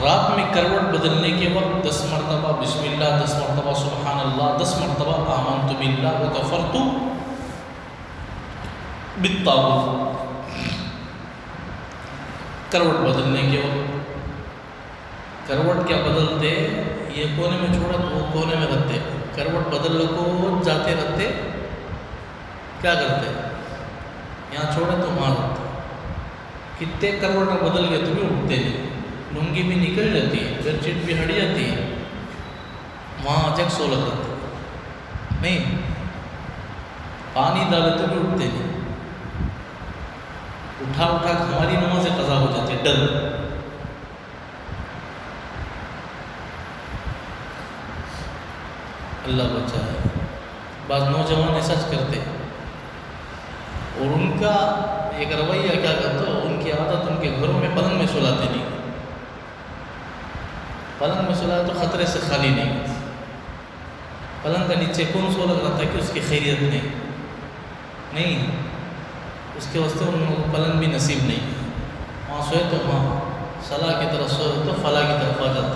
رات میں کروٹ بدلنے کے وقت 10 مرتبہ بسم اللہ، 10 مرتبہ سبحان اللہ، 10 مرتبہ آمنت باللہ وکفرت بالطاغوت. کروٹ بدلنے کے وقت کروٹ کیا بدلتے، یہ کونے میں چھوڑا تو وہ کونے میں رکھتے، کروٹ بدل کو جاتے رکھتے، کیا کرتے یہاں چھوڑے تو وہاں رکھتے. کتنے کروٹ بدل گئے تو بھی اٹھتے نہیں، لنگی بھی نکل جاتی ہے، بیڈ شیٹ بھی ہٹ جاتی ہے، وہاں اچک سو لگ رہتا نہیں، پانی ڈالے تو بھی اٹھتے نہیں. اٹھا اٹھا ہماری نمازیں قضا ہو جاتی ہے، ڈر. اللہ بچائے. بعض نوجوان ایسا کرتے اور ان کا ایک رویہ کیا کرتا، ان کی عادت ان کے گھروں میں پلنگ میں سلاتے نہیں، پلنگ میں سلاتے تو خطرے سے خالی نہیں. پلنگ کا نیچے کون سو لگ رہا تھا کہ اس کی خیریت نہیں، اس کے واسطے ان کو پلنگ بھی نصیب نہیں. وہاں سوئے تو وہاں صلاح کی طرف سوئے تو فلاح کی طرف آ جاتے.